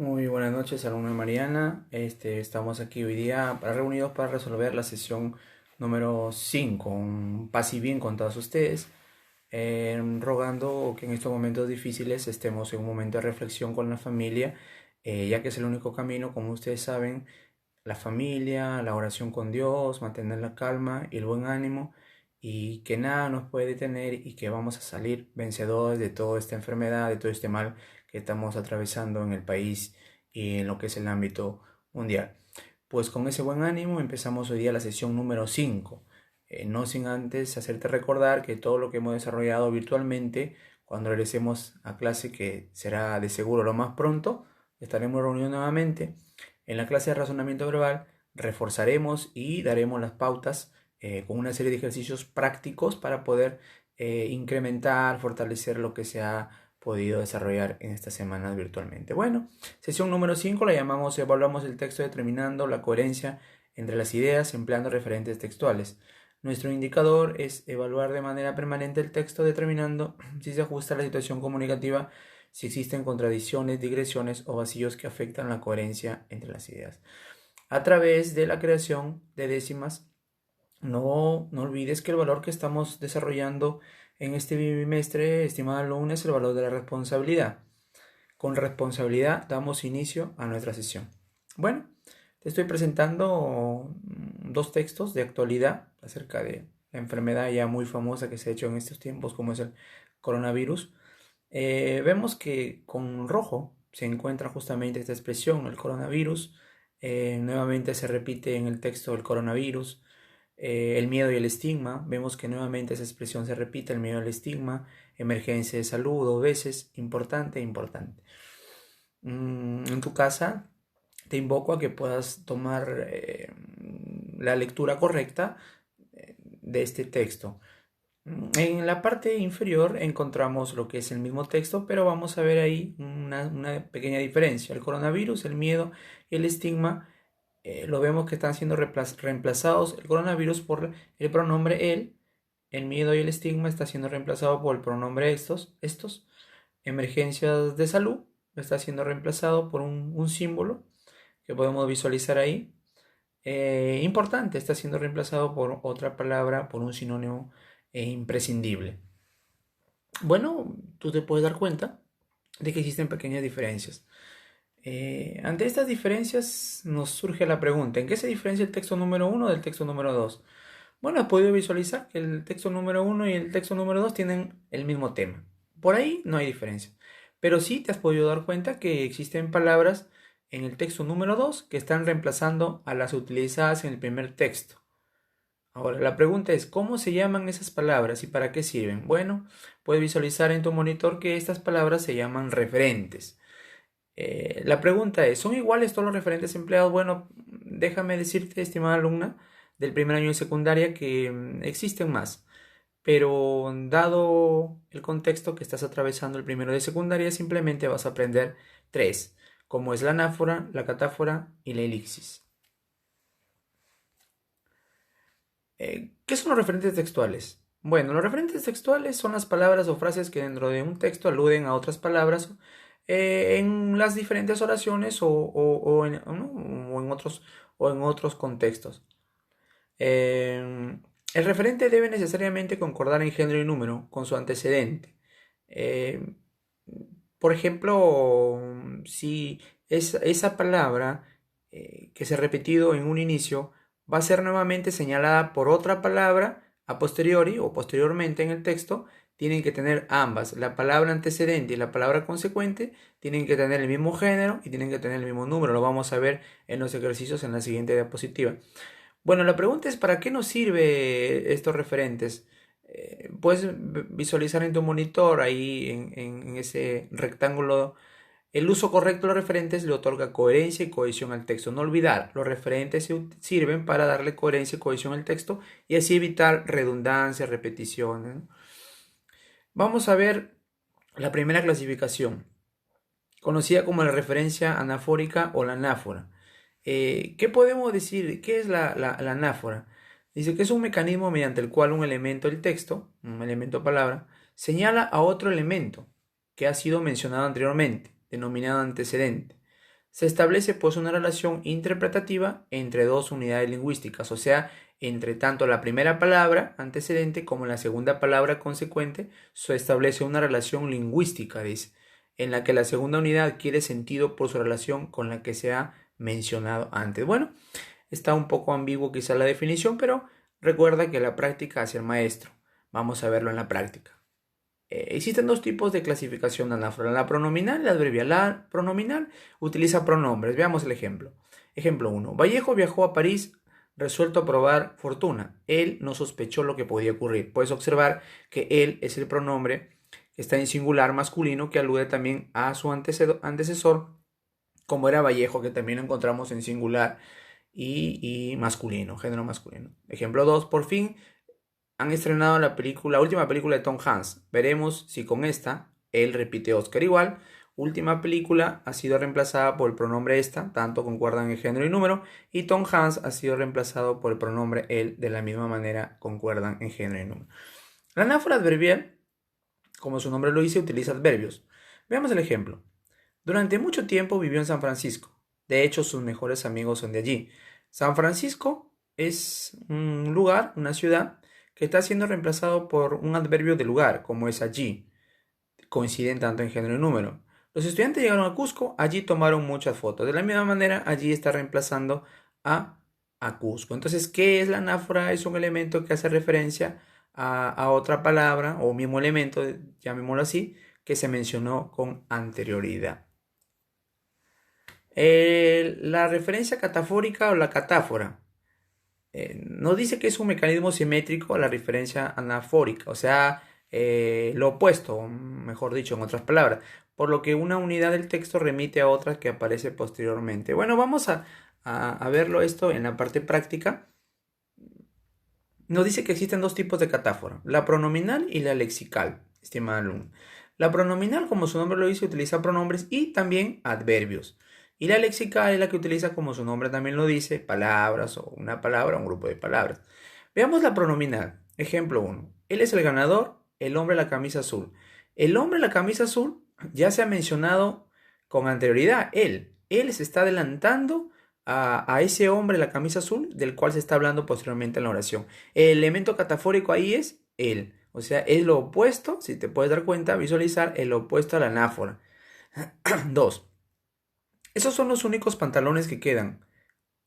Muy buenas noches, alumna Mariana. Estamos aquí hoy día reunidos para resolver la sesión número 5, un paz y bien con todos ustedes, rogando que en estos momentos difíciles estemos en un momento de reflexión con la familia, ya que es el único camino, como ustedes saben, la familia, la oración con Dios, mantener la calma y el buen ánimo, y que nada nos puede detener y que vamos a salir vencedores de toda esta enfermedad, de todo este mal que estamos atravesando en el país y en lo que es el ámbito mundial. Pues con ese buen ánimo empezamos hoy día la sesión número 5. No sin antes hacerte recordar que todo lo que hemos desarrollado virtualmente, cuando regresemos a clase, que será de seguro lo más pronto, estaremos reunidos nuevamente. En la clase de razonamiento verbal reforzaremos y daremos las pautas con una serie de ejercicios prácticos para poder incrementar, fortalecer lo que se ha podido desarrollar en estas semanas virtualmente. Bueno, sesión número 5 la llamamos Evaluamos el texto determinando la coherencia entre las ideas empleando referentes textuales. Nuestro indicador es evaluar de manera permanente el texto determinando si se ajusta a la situación comunicativa, si existen contradicciones, digresiones o vacíos que afectan la coherencia entre las ideas. A través de la creación de décimas, no olvides que el valor que estamos desarrollando en este bimestre, estimada alumna, es el valor de la responsabilidad. Con responsabilidad damos inicio a nuestra sesión. Bueno, te estoy presentando dos textos de actualidad acerca de la enfermedad ya muy famosa que se ha hecho en estos tiempos, como es el coronavirus. Vemos que con rojo se encuentra justamente esta expresión, el coronavirus. Nuevamente se repite en el texto el coronavirus. El miedo y el estigma. Vemos que nuevamente esa expresión se repite, el miedo y el estigma. Emergencia de salud, dos veces, importante, importante. En tu casa te invoco a que puedas tomar la lectura correcta de este texto. En la parte inferior encontramos lo que es el mismo texto, pero vamos a ver ahí una pequeña diferencia. El coronavirus, el miedo y el estigma, lo vemos que están siendo reemplazados el coronavirus por el pronombre él, el miedo y el estigma está siendo reemplazado por el pronombre estos. Emergencias de salud está siendo reemplazado por un símbolo que podemos visualizar ahí. Importante está siendo reemplazado por otra palabra, por un sinónimo imprescindible. Bueno, tú te puedes dar cuenta de que existen pequeñas diferencias. Ante estas diferencias nos surge la pregunta, ¿en qué se diferencia el texto número 1 del texto número 2? Bueno, has podido visualizar que el texto número 1 y el texto número 2 tienen el mismo tema. Por ahí no hay diferencia. Pero sí te has podido dar cuenta que existen palabras en el texto número 2 que están reemplazando a las utilizadas en el primer texto. Ahora, la pregunta es, ¿cómo se llaman esas palabras y para qué sirven? Bueno, puedes visualizar en tu monitor que estas palabras se llaman referentes. La pregunta es, ¿son iguales todos los referentes empleados? Bueno, déjame decirte, estimada alumna del primer año de secundaria, que existen más. Pero dado el contexto que estás atravesando el primero de secundaria, simplemente vas a aprender tres, como es la anáfora, la catáfora y la elixis. ¿Qué son los referentes textuales? Bueno, los referentes textuales son las palabras o frases que dentro de un texto aluden a otras palabras en las diferentes oraciones ¿no? o en otros contextos. El referente debe necesariamente concordar en género y número con su antecedente. Eh, por ejemplo, si esa palabra que se ha repetido en un inicio va a ser nuevamente señalada por otra palabra a posteriori o posteriormente en el texto, tienen que tener ambas, la palabra antecedente y la palabra consecuente, tienen que tener el mismo género y tienen que tener el mismo número. Lo vamos a ver en los ejercicios en la siguiente diapositiva. Bueno, la pregunta es, ¿para qué nos sirve estos referentes? Puedes visualizar en tu monitor, ahí en ese rectángulo, el uso correcto de los referentes le otorga coherencia y cohesión al texto. No olvidar, los referentes sirven para darle coherencia y cohesión al texto y así evitar redundancias, repeticiones, ¿no? Vamos a ver la primera clasificación, conocida como la referencia anafórica o la anáfora. ¿Qué podemos decir? ¿Qué es la anáfora? Dice que es un mecanismo mediante el cual un elemento del texto, un elemento palabra, señala a otro elemento que ha sido mencionado anteriormente, denominado antecedente. Se establece pues una relación interpretativa entre dos unidades lingüísticas, o sea, entre tanto la primera palabra antecedente como la segunda palabra consecuente, se establece una relación lingüística, dice, en la que la segunda unidad adquiere sentido por su relación con la que se ha mencionado antes. Bueno, está un poco ambiguo quizá la definición, pero recuerda que la práctica hace el maestro. Vamos a verlo en la práctica. Existen dos tipos de clasificación anáfora, la pronominal y la adverbial. La pronominal utiliza pronombres. Veamos el ejemplo. Ejemplo 1. Vallejo viajó a París resuelto a probar fortuna. Él no sospechó lo que podía ocurrir. Puedes observar que él es el pronombre que está en singular masculino que alude también a su antecesor, como era Vallejo, que también lo encontramos en singular y masculino, género masculino. Ejemplo 2. Por fin han estrenado la última película de Tom Hanks. Veremos si con esta él repite Oscar igual. Última película ha sido reemplazada por el pronombre esta, tanto concuerdan en género y número, y Tom Hanks ha sido reemplazado por el pronombre él, de la misma manera concuerdan en género y número. La anáfora adverbial, como su nombre lo dice, utiliza adverbios. Veamos el ejemplo. Durante mucho tiempo vivió en San Francisco. De hecho, sus mejores amigos son de allí. San Francisco es un lugar, una ciudad, que está siendo reemplazado por un adverbio de lugar, como es allí. Coinciden tanto en género y número. Los estudiantes llegaron a Cusco, allí tomaron muchas fotos. De la misma manera, allí está reemplazando a, a Cusco. Entonces, ¿qué es la anáfora? Es un elemento que hace referencia a otra palabra o mismo elemento, llamémoslo así, que se mencionó con anterioridad. La referencia catafórica o la catáfora nos dice que es un mecanismo simétrico a la referencia anafórica, o sea, lo opuesto, mejor dicho, en otras palabras, por lo que una unidad del texto remite a otra que aparece posteriormente. Bueno, vamos a verlo esto en la parte práctica. Nos dice que existen dos tipos de catáfora, la pronominal y la lexical, estimada alumna. La pronominal, como su nombre lo dice, utiliza pronombres y también adverbios. Y la lexical es la que utiliza, como su nombre también lo dice, palabras o una palabra o un grupo de palabras. Veamos la pronominal. Ejemplo 1. Él es el ganador, el hombre de la camisa azul. El hombre de la camisa azul ya se ha mencionado con anterioridad. Él se está adelantando a ese hombre de la camisa azul del cual se está hablando posteriormente en la oración. El elemento catafórico ahí es él. O sea, es lo opuesto, si te puedes dar cuenta, visualizar el opuesto a la anáfora. 2. Esos son los únicos pantalones que quedan,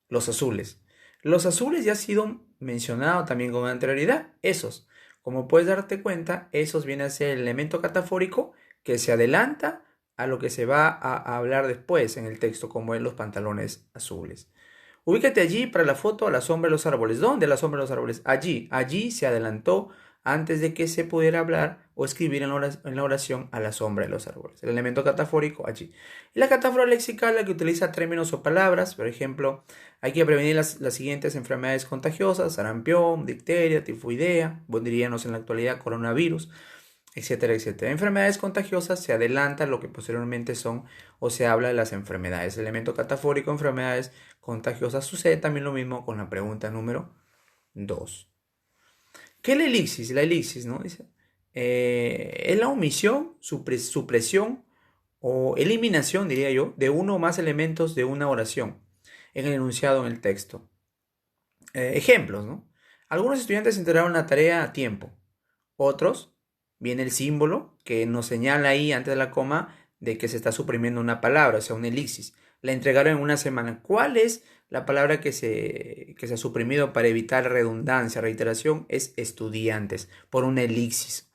los azules. Los azules ya ha sido mencionado también con anterioridad, esos. Como puedes darte cuenta, esos vienen a ser el elemento catafórico que se adelanta a lo que se va a hablar después en el texto, como en los pantalones azules. Ubícate allí para la foto a la sombra de los árboles. ¿Dónde la sombra de los árboles? Allí se adelantó antes de que se pudiera hablar o escribir en la oración a la sombra de los árboles. El elemento catafórico allí. Y la catáfora lexical, la que utiliza términos o palabras. Por ejemplo, hay que prevenir las siguientes enfermedades contagiosas: sarampión, difteria, tifoidea, diríamos en la actualidad coronavirus, etcétera, etcétera. Enfermedades contagiosas se adelanta lo que posteriormente son o se habla de las enfermedades. El elemento catafórico, enfermedades contagiosas. Sucede también lo mismo con la pregunta número 2. ¿Qué es la elipsis? La elipsis, ¿no? Dice, es la omisión, supresión o eliminación, diría yo, de uno o más elementos de una oración en el enunciado en el texto. Ejemplos, ¿no? Algunos estudiantes entregaron la tarea a tiempo. Otros, viene el símbolo que nos señala ahí antes de la coma de que se está suprimiendo una palabra, o sea, una elipsis. La entregaron en una semana. ¿Cuál es la palabra que se ha suprimido para evitar redundancia, reiteración? Es estudiantes, por una elipsis.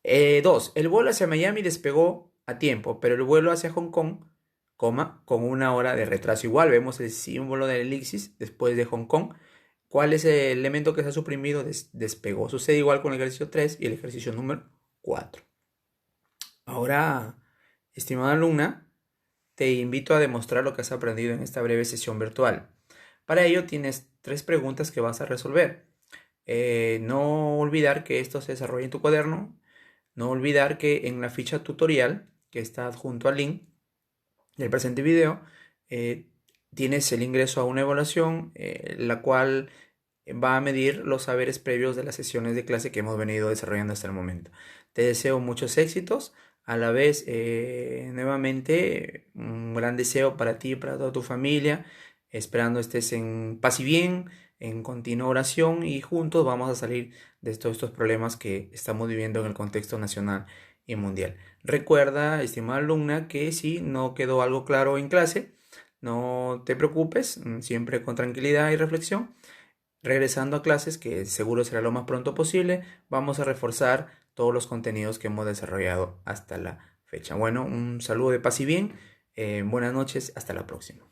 2. El vuelo hacia Miami despegó a tiempo, pero el vuelo hacia Hong Kong, coma, con una hora de retraso. Igual vemos el símbolo de la elipsis después de Hong Kong. ¿Cuál es el elemento que se ha suprimido? Despegó. Sucede igual con el ejercicio 3 y el ejercicio número 4. Ahora, estimada alumna, te invito a demostrar lo que has aprendido en esta breve sesión virtual. Para ello tienes 3 preguntas que vas a resolver. No olvidar que esto se desarrolla en tu cuaderno. No olvidar que en la ficha tutorial que está adjunto al link del presente video, tienes el ingreso a una evaluación, la cual va a medir los saberes previos de las sesiones de clase que hemos venido desarrollando hasta el momento. Te deseo muchos éxitos. A la vez, nuevamente, un gran deseo para ti y para toda tu familia, esperando estés en paz y bien, en continua oración y juntos vamos a salir de todos estos problemas que estamos viviendo en el contexto nacional y mundial. Recuerda, estimada alumna, que si no quedó algo claro en clase, no te preocupes, siempre con tranquilidad y reflexión. Regresando a clases, que seguro será lo más pronto posible, vamos a reforzar todos los contenidos que hemos desarrollado hasta la fecha. Bueno, un saludo de paz y bien, buenas noches, hasta la próxima.